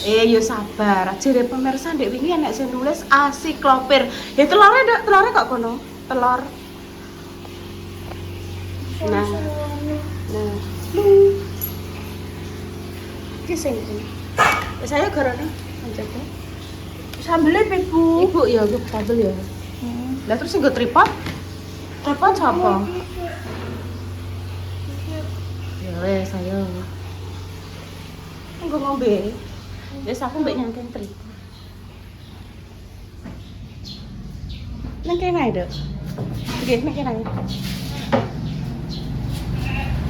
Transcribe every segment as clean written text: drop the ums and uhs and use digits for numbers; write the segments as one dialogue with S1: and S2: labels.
S1: Yo sabar, ajare pemirsa ndek wingi enek sing nulis ASI klopir. Ya telore kok kono. Telur. Nah. Nah. Iki sing iki. Saya garane menjaga.
S2: Sambelnya Ibu.
S1: Ibu ya, ibu sambel ya. Lah terus nggo tripod? Tripod sapa? Ya wes ayo. Nggo ngombe. Wis aku mbek nyangkeng tripod. Nang kene Dok. Nggih, nang kene.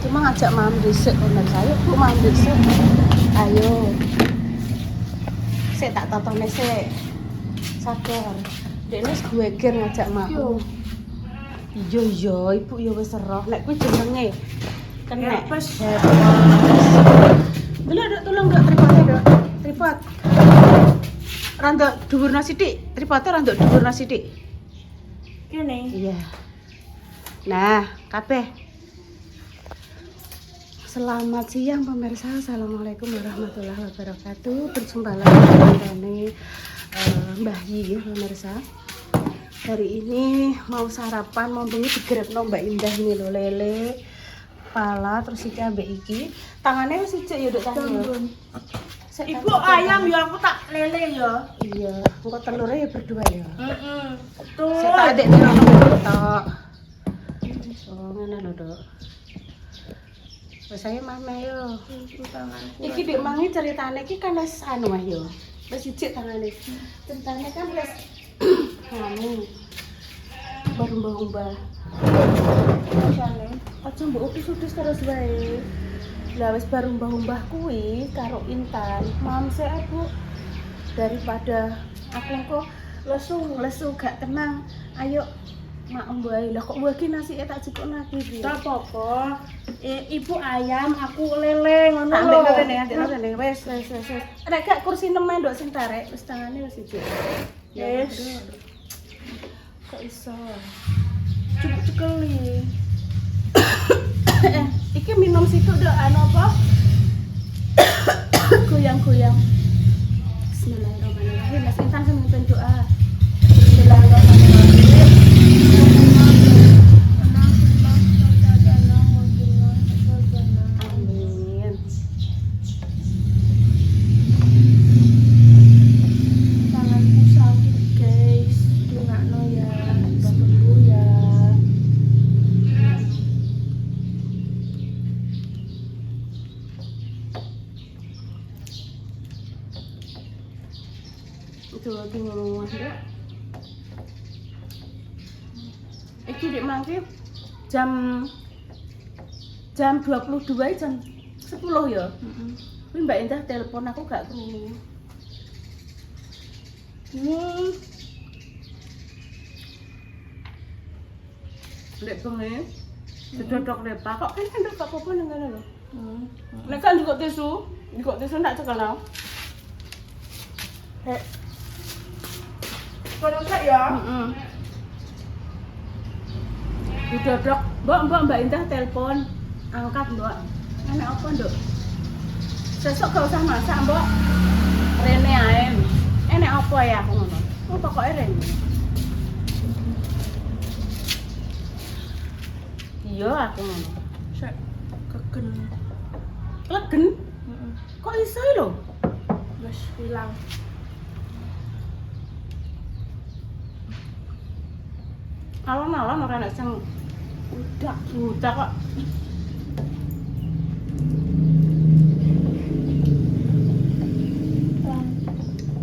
S1: Cuma ngajak mam dhisik kon saya, Bu mam dhisik. Ayo. Sik tak totone sik. Sabar. Dekne wis geger ngajak mak. Iya, Ibu ya wis roh. Nek kuwi jenenge kenek.
S2: Herpes.
S1: Dulu Dok, tolong Dok tripodnya Dok. Tripod. Randok dhuwurna sithik. Tripodnya randok dhuwurna sithik.
S2: Kene.
S1: Iya. Nah, kabeh. Selamat siang pemirsa. Assalamualaikum warahmatullahi wabarakatuh. Berjumpa lagi dengan Mbah Yi ya pemirsa. Hari ini mau sarapan, mau bengi digerekno Mbak Indah ini lho, lele, pala, terus iki ambek iki. Tangannya wis sijik ya Dok tangan.
S2: Ibu ayam ya aku tak lele ya.
S1: Iya, engko telurnya ya berdua ya.
S2: Tuh.
S1: Saya tak adek nang tok. Oh, ngene lho, Dok. Wes saya mame yo. Iki Dik Mangi ceritane iki kan wis anu mah yo. Wis sijik tangane. Ceritane kan wis anu. Baru-baru. Aja mbok utus-utus terus wae. Lah wis baru mbah-mbah kuwi karo Intan. Mam sik Bu. Daripada aku kok lesu gak tenang. Ayo mak mbah lah kok mbah ki nasi tak jupuk lagi iki.
S2: Tak apa-apa. Ibu ayam, aku lele ngono
S1: Tak
S2: lho.
S1: ambek rene wis. Nek gak kursi nemen ndok sing tarik wis tangane wis siji.
S2: Yes.
S1: Kok iso?
S2: Cukup sekali.
S1: Iki minum situ Dok anu apa? Goyang-goyang. Bismillahirrahmanirrahim. Mas Intan sing mimpin doa. Amin.
S2: Tanganku sakit guys. Dungakno ya. Sembuh ya.
S1: Itu lagi ngomong Dok. Iki Dik Mangki jam 22 jam 10 ya. Kuwi Mbak Indah telepon aku gak krungu. Lek bengi didodok lepa kok kan ndek gak apa-apa ning ngene lho. Nek kan juga tisu ndak cekel.
S2: Kalau enggak ya.
S1: Didodok, Mbak Indah telepon. Angkat, Mbak. Enak apa, Nduk? Sesuk gak usah masak, Mbak. Rene ae. Enak apa ya ngono. Oh, pokoke rene. Iya, aku ngono.
S2: Sek kegen.
S1: Legen? Kok iso lho?
S2: Wis hilang.
S1: Alon-alon ora nek sing budak kok.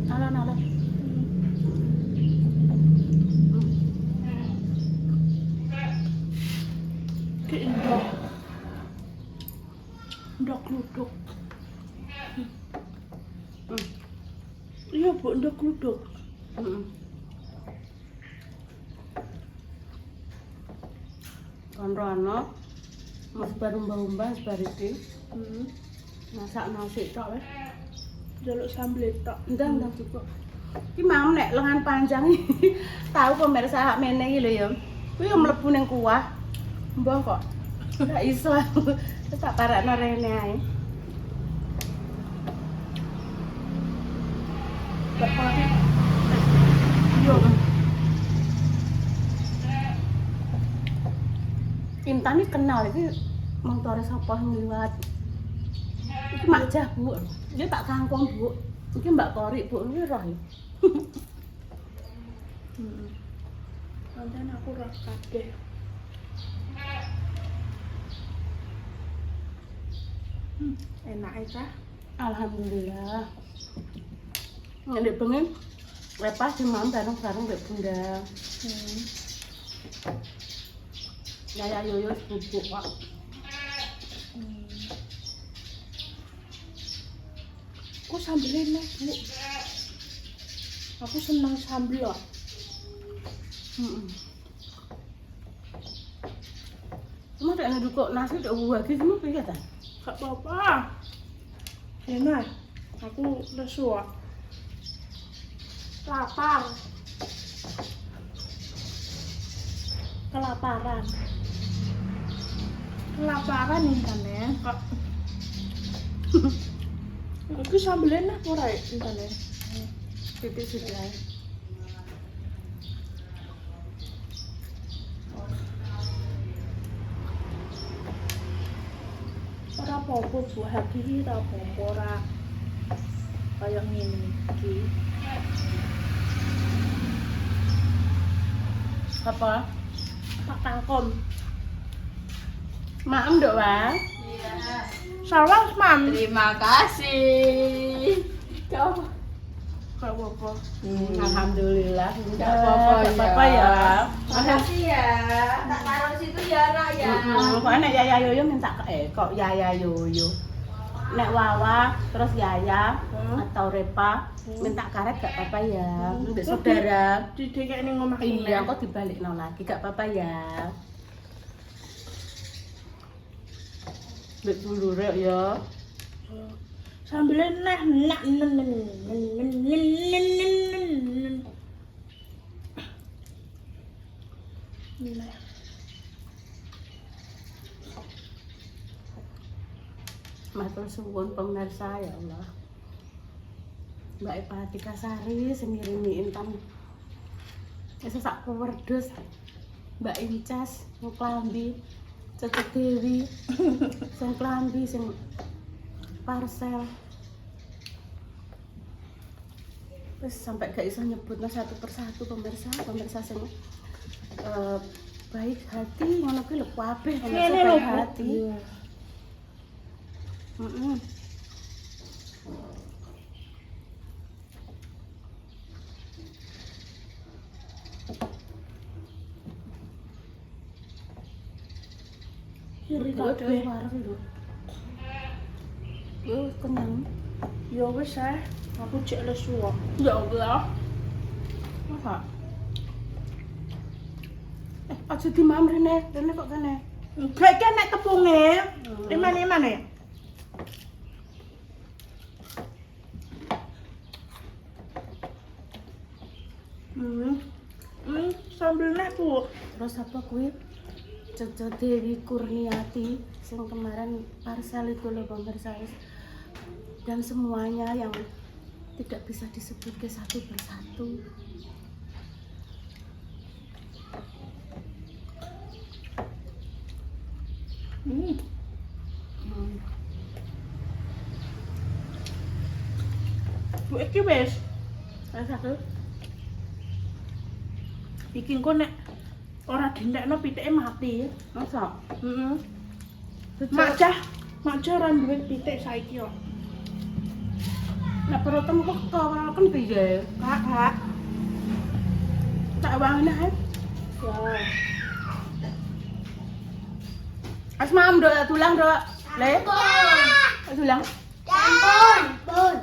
S1: Alon-alon.
S2: Ndok gluduk. Iya, Bu, ndok gluduk.
S1: Rono mas baru mbah-mbah sebariki. Masak nasi tok wis.
S2: Jaluk sambel tok.
S1: Ndang cukup. Ki mau nek lengan panjang tahu pemirsa hak mene iki lho ya. Kuwi yo mlebu ning kuah. Mbah kok gak iso. Wis tak parakno rene ae.
S2: berkori. Yo.
S1: Intan ini kenal iki montore sapa sing liwat. Iki Mak Jah, Bu. Iki tak kangkung, Bu. Iki Mbak Kori, Bu. Ini roh.
S2: Nanti aku roh kabeh. Enak aja.
S1: Alhamdulillah. Ndek bengi lepas demam bareng-bareng mbek Bunda. Yaya Yoyo bubuk kok.
S2: Aku sambelin nih, Bu. Aku seneng sambel loh.
S1: Cuma tak ngeduk kok nasi udah wagi semua piye ta?
S2: Gak apa-apa. Enak. Aku lesu kok. Lapar. Kelaparan. Kelaparan intane. Kok. Aku sambelin nih ora intane.
S1: Titik sudah.
S2: Ora apa-apa Bu, hati ora apa-apa ora kaya ngene iki.
S1: Apa?
S2: Tak tangkom.
S1: Maem nduk, Wang.
S2: Salam, Mam.
S3: Terima kasih.
S2: Gak apa-apa.
S1: Alhamdulillah.
S3: Nggak apa-apa
S1: ya.
S3: Makasih ya. Tak taruh situ ya, Nak ya.
S1: Pokoknya nek Yaya Yoyo minta kok Yaya Yoyo. Nek Wawa terus Yaya atau Repa minta karet gak apa-apa ya. Mbak saudara.
S2: Didi kayak ning omah
S1: Iya, kok dibalikno lagi gak apa-apa ya. Mbak dulure ya.
S2: Sambelin neh nak
S1: Matur suwun pemirsa ya Allah. Mbak Epatika Sari sing ngirimi Intan. Wis sak wedhus. Mbak Incas sing klambi, Cecep Dewi sing klambi sing parcel. Wis sampai gak iso nyebutno satu persatu pemirsa sing baik hati ngono kuwi lho kabeh pemirsa baik hati.
S2: Kiri
S1: Yo
S2: kabeh.
S1: warung lho. Yo kenyang.
S2: Ya wis aku cek lesu kok.
S1: Ya Allah. Masa? Aja dimam Rene kok kene.
S2: Gak kan nek tepunge. Iman-iman. Sambel nek Bu.
S1: Terus apa kuwi? Cece Dewi Kurniati sing kemarin parcel itu loh pemirsa. Dan semuanya yang tidak bisa disebut ke satu persatu.
S2: Bu iki wis.
S1: Satu.
S2: Iki engko nek ora dinekno pitike mati.
S1: Masa?
S2: Heeh. Mak Jah ora duwe pitik saiki kok.
S1: Nek perut temu kok kan piye?
S2: Kak.
S1: Tak wangene ae.
S2: Ya.
S1: Asma ndok tulang ndok. Le. Tulang.
S3: Pun.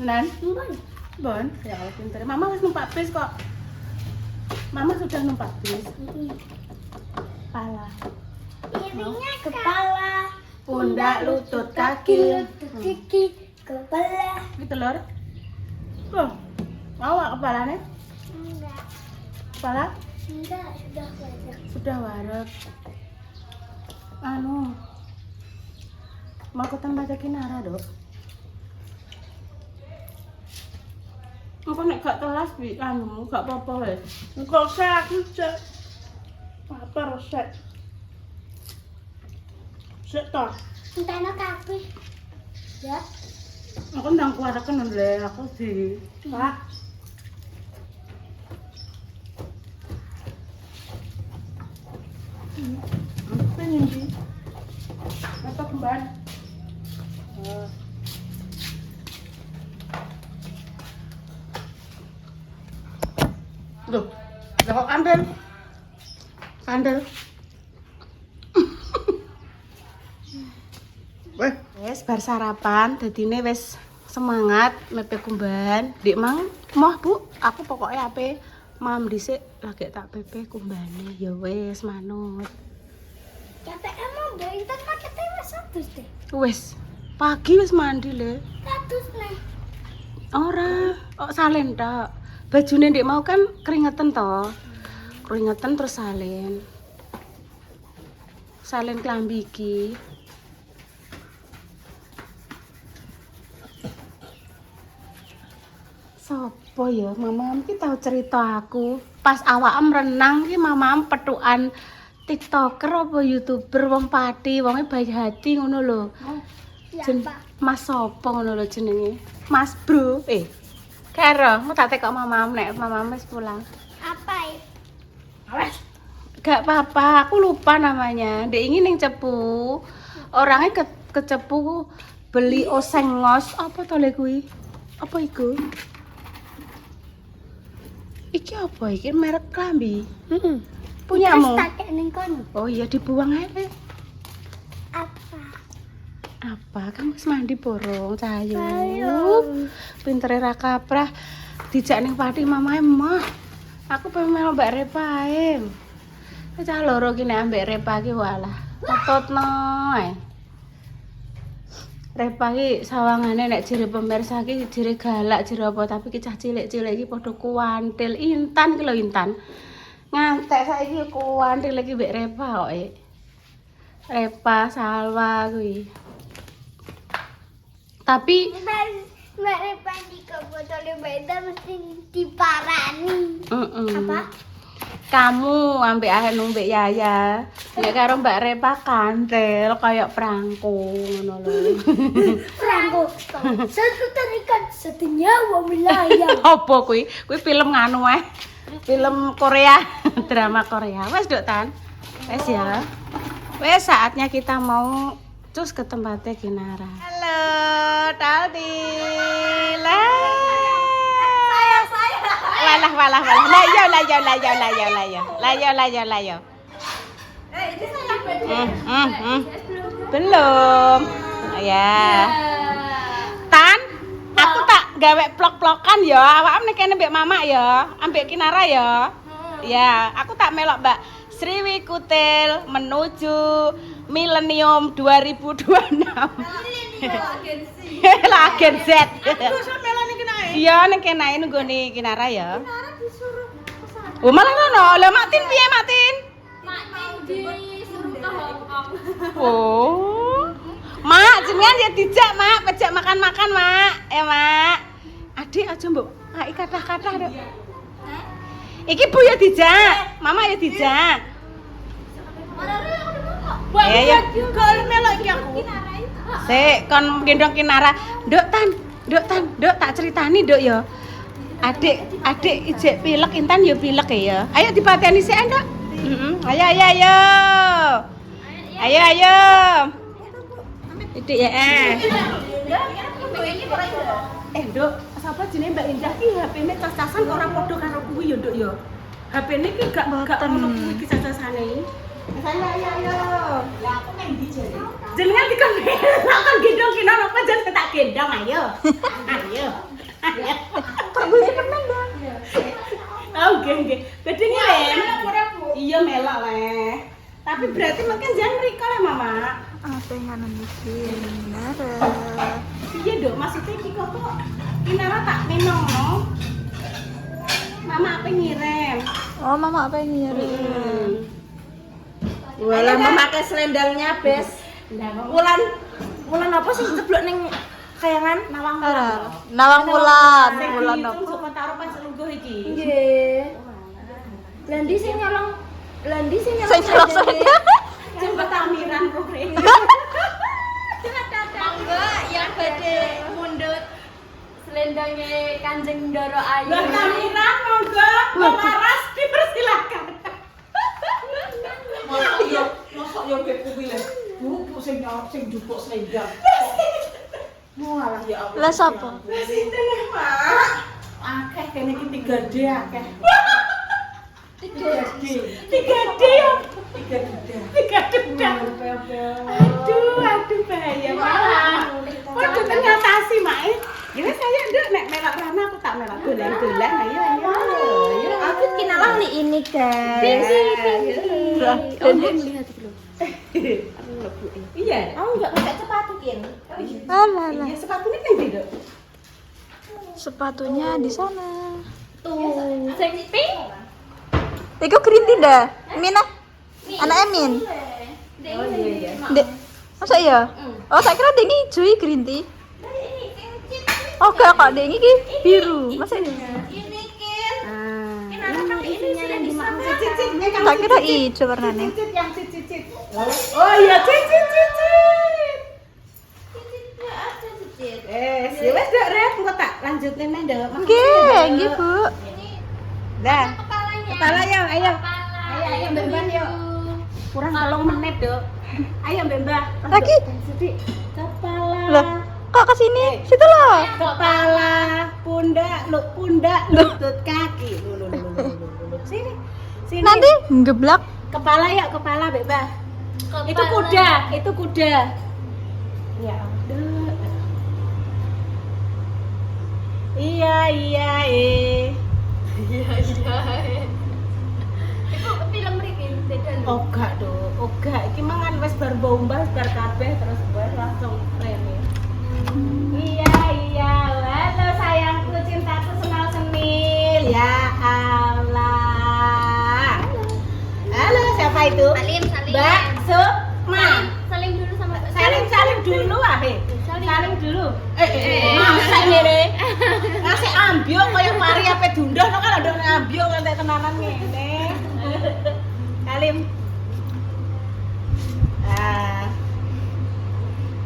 S1: Nan. Bon. Ya Allah pinter. Mama wis numpak bis kok. Mama sudah numpak bis. Pala.
S3: Piringnya kepala,
S1: Pundak, lutut, kaki.
S3: kaki, kepala.
S1: Iki telur. Loh. Mau gak kepalanya?
S3: Enggak,
S1: Kepala
S3: sudah banyak.
S1: sudah waret. Anu. Mau ketemu Kinara, Dok. Engko nek gak telas bi anu gak apa-apa wis.
S2: Engko saya aku cek. Apa resep? Sik toh.
S3: Entahnya kabeh. Ya.
S1: Aku ndang kuwateken lho aku di.
S2: Pak. Pengen di. Apa kembar?
S1: Loh, lah kok kandel? Kandel. Wes bar sarapan, dadine wis semangat mepe kumban. Dik mang, moh Bu, aku pokoknya ape mam dhisik lagi tak pepe kumbane. Ya wis manut.
S3: Kata emang mbak Intan mah katanya wis adus deh.
S1: Wis pagi wis mandi le.
S3: Adus nih.
S1: Ora, kok salin tok. Bajune Dik mau kan keringetan to. Keringetan terus salin. Salin klambi iki. Sopo ya, mamam ki tau cerita aku. Pas awakam renang ki mamam petukan TikToker apa YouTuber wong Pati, wonge baik hati ngono lho.
S3: Siapa?
S1: Mas sopo ngono lho jenenge? Mas Bro. Karo, mau tak tekok mamam nek mamam wis pulang.
S3: Apa ya?
S2: Awas.
S1: Gak apa-apa, aku lupa namanya. Dek ini ning Cepu. Orangnya ke Cepu beli oseng ngos. Apa to le kuwi? Apa iku? Iki apa iki? Merek klambi.
S3: Heeh.
S1: Punyamu?
S3: Tak kayak ning kono.
S1: Oh iya dibuang ae.
S3: Apa?
S1: Apa? Kamu wis mandi borong, Cahayu?
S3: Ayo.
S1: Pintere ra kaprah. Dijak ning Pati mamae mah. Aku pengen melu Mbak Repa ae. Cah loro ki nek ambek Repa ki walah. Tototno ae. Repa ki sawangane nek jere pemirsa ki jere galak jere apa tapi ki cah cilik-cilik iki padha kuwantil. Intan ki lho Intan. Ngantek saiki kuwantil iki mbek Repa kok. Repa Salwa kuwi. Tapi
S3: Mbak Repa di kebotolnya Mbak Intan mesti diparani. Apa?
S1: Kamu ambek anu mbek Yaya. Nek karo Mbak Repa kantel kayak perangko ngono lho.
S3: Perangko. Satu tarikan senyawa melayang.
S1: Apa kuwi? Kuwi film nganu ae. Film Korea, drama Korea. Wes, Dok Tan. Wes ya. Wes saatnya kita mau cus ke tempatnya Kinara. Halo, Taldi. Walah. Layo.
S3: Ini saya
S1: Belum. Ya. Tan, aku tak gawe plok-plokan ya. Awakmu nek kene mbek Mama ya, ambek Kinara ya. Ya, aku tak melok Mbak Sriwi Kutil menuju Millennium 2026. Lah Gen Z.
S2: Aku sampe lan iki nae.
S1: Iya, nek kene nunggone Kinara ya. Oh, malah ngono. Lah Matin piye Matin?
S3: disuruh ke Hongkong.
S1: Oh. Mak, jenengan ya dijak, Mak, pejak makan-makan, Mak. Mak. Adik aja mbok kai kathah-kathah, Dok. Iki Bu ya dijak, Mama ya dijak. Ya.
S2: Gol melok iki aku.
S1: Sik, kon gendong Kinara. Nduk Tan, tak ceritani, Nduk ya. Adik ijek pilek Intan ya pilek ya. Ayo dipateni sik, Nduk. Ayo. Ayo. Didik ya. Nduk, sapa jenenge Mbak Indah ki HP-ne cas-casan kok ora padha karo kuwi ya, Nduk ya. HP-ne ki gak ono kuwi ki cas-casane. Ayo. Lah aku nang ndi jare? Jenengan kan gendong Kinara apa jan tak gendong ayo. Ayo. Kok gue pernah dong? Oh, nggih. Dadi ngirim. Iya melok le. Tapi berarti mungkin jangan riko lah Mama.
S3: Apa yang bikin Nara?
S1: Iya Dok, maksudnya iki kok Kinara tak minum no. Mama apa ngirim?
S3: Oh, Mama apa yang ngirim?
S2: Walah memakai selendangnya, Bes. Wulan apa sih jeblok ning Kayangan Nawang Wulan.
S4: Nawang Wulan,
S2: Sing
S4: Wulan
S2: dihitung
S4: apa?
S2: Joko Taro pas lungguh iki.
S3: Nggih. Landi sing nyolong
S4: Sing selesai.
S2: Joko Tamiran kore.
S3: Monggo yang badhe mundut selendangnya Kanjeng Ndoro Ayu.
S2: Mbak Tamiran monggo Laras dipersilakan.
S5: Mosok yo mbek kuwi lho. Bu sing jupuk selendang. Mualah ya Allah.
S4: Lah sapa?
S2: Sinten Mak?
S5: Akeh kene iki 3D akeh. 3D.
S2: 3D ya.
S5: 3D.
S2: 3D. Aduh bahaya malah. Waduh ngatasi Mak. Ya wis saya nduk nek melak rana aku tak melak dolan-dolan ayo.
S3: Aku kenalan nih ini guys. Lihat dulu.
S2: Iya.
S3: Aku enggak pakai sepatu Kin.
S4: Alah.
S2: Iya sepatunya kan Dok.
S4: Sepatunya di sana.
S3: Tuh, sing pink.
S4: Iku green tea dah. Mina. Anak Emin.
S2: Oh iya.
S4: Dek. Masa iya? Oh, saya kira dengi hijau green tea. Oh, gak kok dengi ki biru. Masa iya?
S3: Ini Kin.
S2: Ah.
S3: Isinya yang dimakan.
S2: Cicit,
S4: Tak kira hijau warnanya.
S2: cicit yang cicit. Oh iya cicit. Ya wes Dok Rep, engko tak lanjutin neh Dok.
S4: Nggih, Bu.
S2: Dah.
S3: Kepalanya.
S2: Kepala ya, ayo.
S3: Kepala.
S2: Ayo Mbak Mbak yuk. Kurang 8 menit, Dok. Ayo Mbak Mbak.
S4: Lagi?
S2: Sedih. Kepala.
S4: Loh, kok ke sini? Situ loh.
S2: Kepala, pundak, lutut, kaki. Lu. Sini. Sini.
S4: Nanti ngeblak.
S2: Kepala ya, kepala Mbak Mbak. Itu kuda. Ya, aduh. Iya.
S3: Itu film Rikin beda lho.
S2: Ogak Dok, ogak. Iki mangan wis bar bombas bar kabeh terus gue langsung rene. Iya. Halo sayangku, cintaku senil. Ya Allah. Halo, siapa itu?
S3: Salim.
S2: Mbak Sukma.
S3: Salim dulu sama
S2: Salim dulu ah. Salim dulu. Masa ngene. Ngasih ambyok kaya mari ape dundah no kan ada ambyok ngantek tenanan ngene. Salim.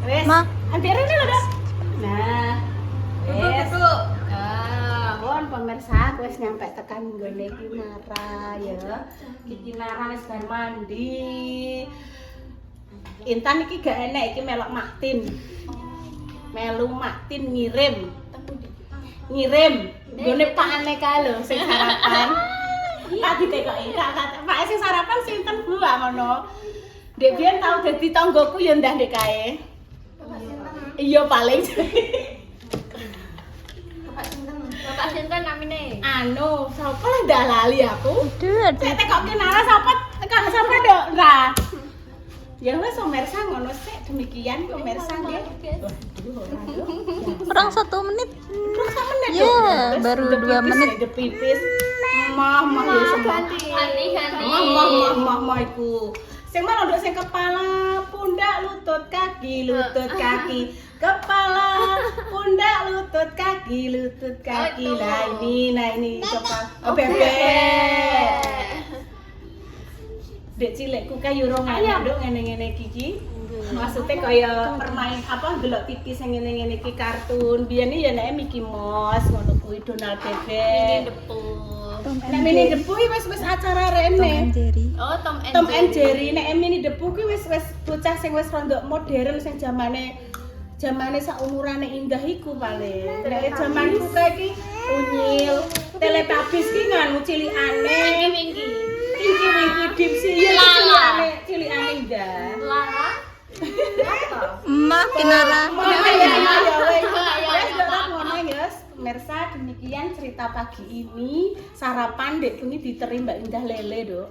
S2: Wes.
S4: Ma.
S2: Ambil ini lho, Dok. Nah. Wes. Pon pemirsa aku wis nyampe tekan nggone iki Nara ya. Iki Nara wis bar mandi. Intan iki gak enek iki melok Maktin. Melu Maktin ngirim nggone pakane kae lho sing sarapan. Tak ditekoki Pak sing sarapan sinten Bu ngono. Dek biyen tau dadi tanggoku ya ndah ndek kae. Iya paling.
S3: Bapak sinten namine?
S2: Anu, sapa lah ndak lali aku.
S4: Aduh.
S2: Sik tekoki Nara sapa Dok? Lah. Ya wis pemirsa ngono sik demikian pemirsa nggih.
S4: Kurang 1 menit.
S2: Terus sama menit
S4: Ya,
S2: Dok.
S4: baru
S2: Udah
S4: 2
S2: pipis,
S4: menit.
S2: udah pipis. Mah ya semua.
S3: Ganti.
S2: Mah iku. Sing mana nduk sing kepala, pundak, lutut, kaki. Kepala, pundak, lutut, kaki. Nah ini kepala. Oh bebek. Dek cilekku kae yo rong anak nduk ngene-ngene iki. Maksudnya kaya permain apa delok TV sing ngene-ngene iki kartun. Biyen ya nek Mickey Mouse ngono kuwi Donald Bebek. Nek Mini Depu iki wis acara rene.
S3: Oh,
S2: Tom and Jerry. Nek Mini Depu ki wis bocah sing wis rondok modern sing zamane saumurane Indah iku paling. Nek zamanku kae iki Unyil, Teletubbies ki nganu cilikane.
S3: Winky.
S2: Winky Dipsy ya cilikane Indah.
S3: Lara.
S4: Emak Kinara.
S2: Pemirsa, demikian cerita pagi ini. Sarapan dek ini diterima Mbak Indah lele, Dok.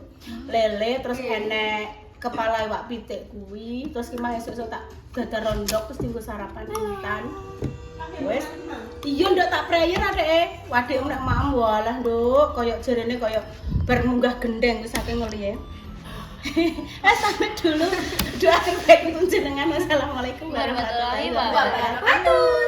S2: Lele terus enek kepala iwak pitik kuwi, terus ki mang esuk tak dadar rondok terus dienggo sarapan intan. Wes. Iya ndak tak prayer adeke. Wadek nek mak walah, Nduk, koyo jarene koyo bar munggah gendeng wis saking ngeliye. Sampai dulu doa terbaik untuk jenengan. Wassalamualaikum warahmatullahi wabarakatuh.